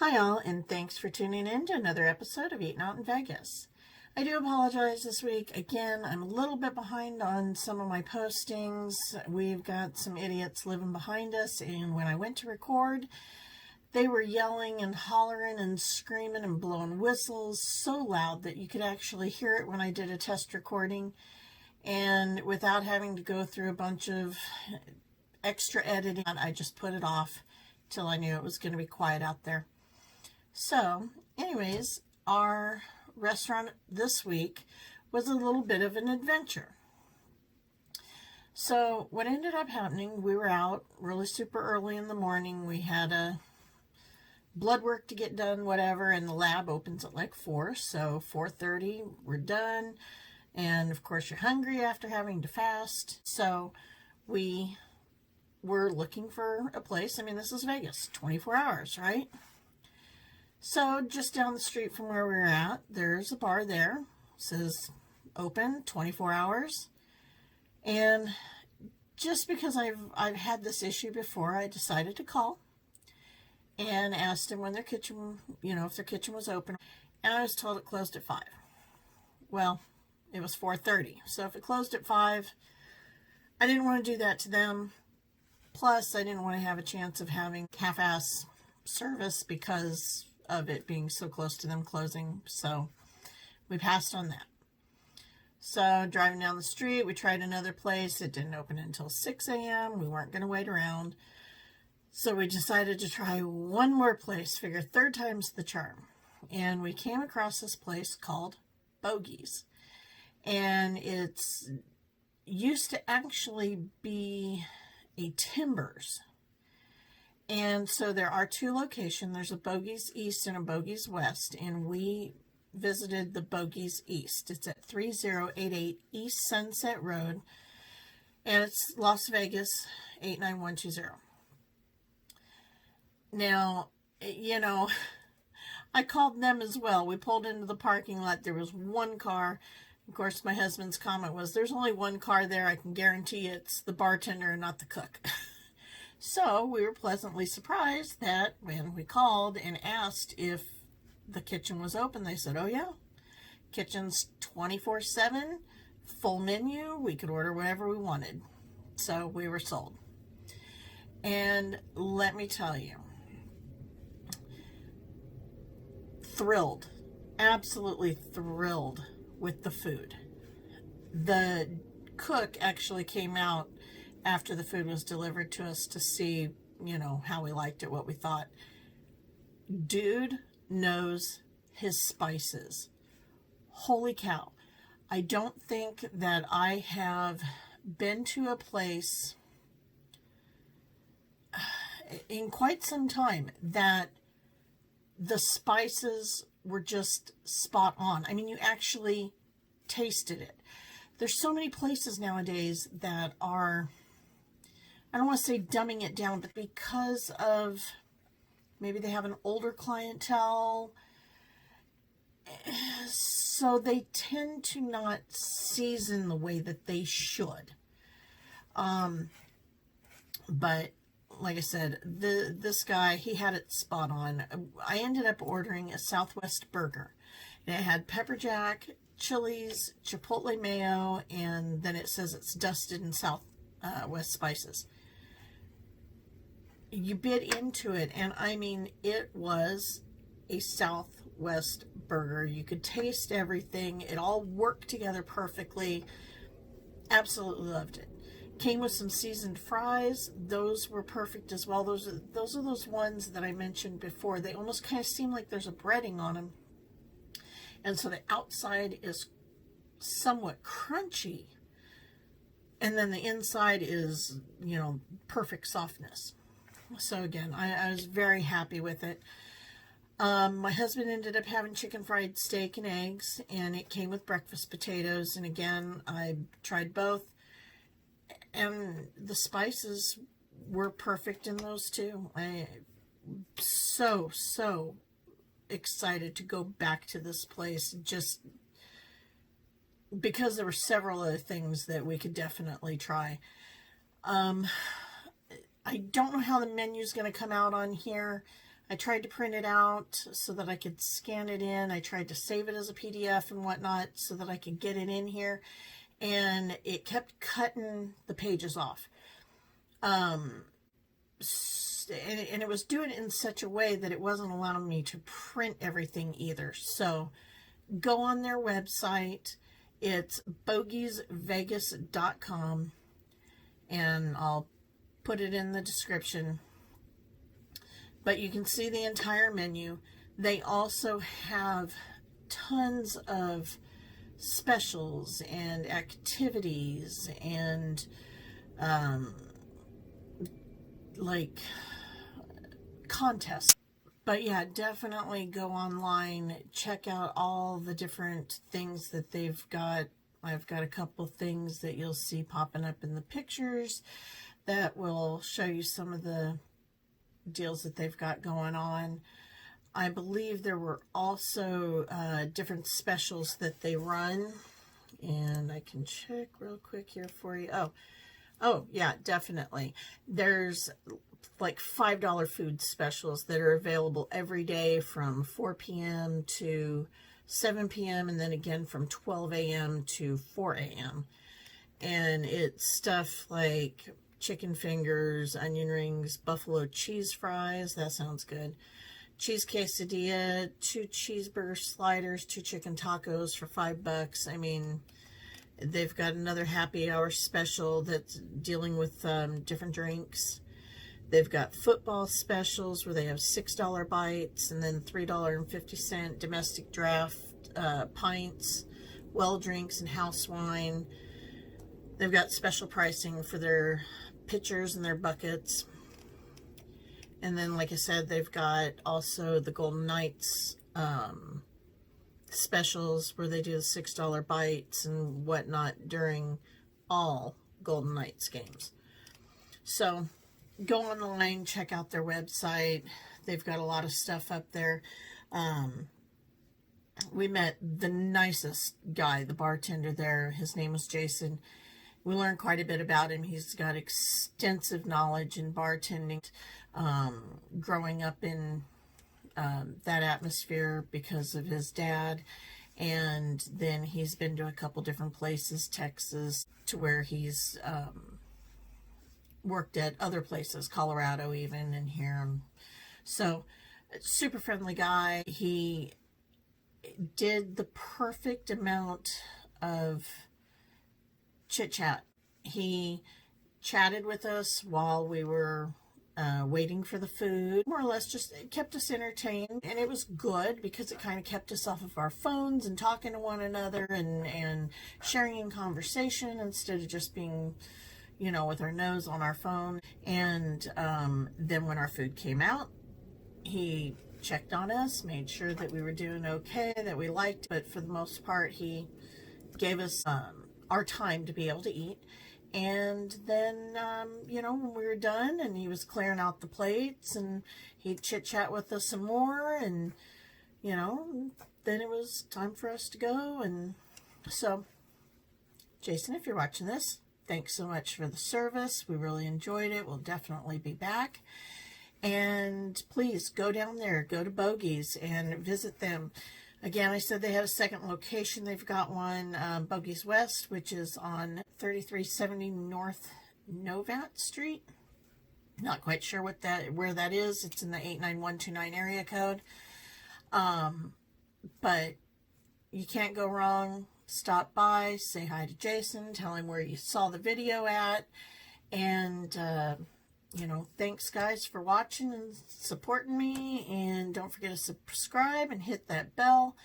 Hi all, and thanks for tuning in to another episode of Eatin Out in Vegas. I do apologize this week. Again, I'm a little bit behind on some of my postings. We've got some idiots living behind us, and when I went to record, they were yelling and hollering and screaming and blowing whistles so loud that you could actually hear it when I did a test recording, and without having to go through a bunch of extra editing, I just put it off till I knew it was going to be quiet out there. So, anyways, our restaurant this week was a little bit of an adventure. So, what ended up happening, we were out really super early in the morning. We had a blood work to get done, whatever, and the lab opens at like 4, so 4:30, we're done. And of course, you're hungry after having to fast. So, we were looking for a place. I mean, this is Vegas, 24 hours, right? So just down the street from where we were at, there's a bar there. It says open 24 hours. And just because I've had this issue before, I decided to call and asked them when their kitchen, if their kitchen was open. And I was told it closed at 5. Well, it was 4:30. So if it closed at 5, I didn't want to do that to them. Plus, I didn't want to have a chance of having half-ass service because of it being so close to them closing. So we passed on that. So driving down the street, we tried another place. It didn't open until 6 a.m. We weren't going to wait around. So we decided to try one more place, figure third time's the charm. And we came across this place called Bogeys. And it's used to actually be a Timbers. And so there are 2 locations. There's a Bogeys East and a Bogeys West. And we visited the Bogeys East. It's at 3088 East Sunset Road. And it's Las Vegas, 89120. Now, I called them as well. We pulled into the parking lot. There was one car. Of course, my husband's comment was, there's only one car there. I can guarantee it's the bartender and not the cook. So we were pleasantly surprised that when we called and asked if the kitchen was open, they said, oh yeah, kitchen's 24/7, full menu. We could order whatever we wanted. So we were sold. And let me tell you, thrilled, absolutely thrilled with the food. The cook actually came out after the food was delivered to us to see, how we liked it, what we thought. Dude knows his spices. Holy cow. I don't think that I have been to a place in quite some time that the spices were just spot on. I mean, you actually tasted it. There's so many places nowadays that are, I don't want to say dumbing it down, but because of maybe they have an older clientele, so they tend to not season the way that they should. But like I said, this guy, he had it spot on. I ended up ordering a Southwest burger. And it had pepper jack, chilies, chipotle mayo, and then it says it's dusted in Southwest spices. You bit into it, and I mean, it was a Southwest burger. You could taste everything. It all worked together perfectly. Absolutely loved it. Came with some seasoned fries. Those were perfect as well. Those are those ones that I mentioned before. They almost kind of seem like there's a breading on them. And so the outside is somewhat crunchy. And then the inside is, perfect softness. So again, I was very happy with it. My husband ended up having chicken fried steak and eggs, and it came with breakfast potatoes. And again, I tried both. And the spices were perfect in those too. I so excited to go back to this place, just because there were several other things that we could definitely try. I don't know how the menu's going to come out on here. I tried to print it out so that I could scan it in. I tried to save it as a PDF and whatnot so that I could get it in here, and it kept cutting the pages off. And it was doing it in such a way that it wasn't allowing me to print everything either. So go on their website. It's bogeysvegas.com, and I'll put it in the description. But you can see the entire menu. They also have tons of specials and activities and like contests. But yeah, definitely go online, check out all the different things that they've got. I've got a couple things that you'll see popping up in the pictures that will show you some of the deals that they've got going on. I believe there were also different specials that they run, and I can check real quick here for you. Oh yeah, definitely. There's like $5 food specials that are available every day from 4 p.m. to 7 p.m. and then again from 12 a.m. to 4 a.m. And it's stuff like chicken fingers, onion rings, buffalo cheese fries. That sounds good. Cheese quesadilla, 2 cheeseburger sliders, 2 chicken tacos for $5. I mean, they've got another happy hour special that's dealing with different drinks. They've got football specials where they have $6 bites and then $3.50 domestic draft pints, well drinks, and house wine. They've got special pricing for their pitchers and their buckets. And then, like I said, they've got also the Golden Knights specials where they do the $6 bites and whatnot during all Golden Knights games. So go online, check out their website. They've got a lot of stuff up there. We met the nicest guy, the bartender there. His name was Jason. We learned quite a bit about him. He's got extensive knowledge in bartending, growing up in that atmosphere because of his dad. And then he's been to a couple different places, Texas, to where he's worked at other places, Colorado even, and here. So, super friendly guy. He did the perfect amount of chit chat. He chatted with us while we were waiting for the food. More or less just kept us entertained, and it was good because it kind of kept us off of our phones and talking to one another and sharing in conversation instead of just being, you know, with our nose on our phone. And then when our food came out, he checked on us, made sure that we were doing okay, that we liked, but for the most part, he gave us our time to be able to eat. And then, you know, when we were done and he was clearing out the plates and he'd chit-chat with us some more, and, you know, then it was time for us to go. And so, Jason, if you're watching this, thanks so much for the service. We really enjoyed it. We'll definitely be back. And please go down there, go to Bogeys and visit them. Again, I said they had a second location. They've got one, Bogeys West, which is on 3370 North Novat Street. Not quite sure where that is. It's in the 89129 area code. But you can't go wrong. Stop by, say hi to Jason, tell him where you saw the video at, and you know, thanks guys for watching and supporting me, and don't forget to subscribe and hit that bell,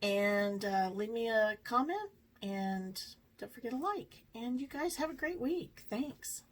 and leave me a comment, and don't forget to like, and you guys have a great week. Thanks.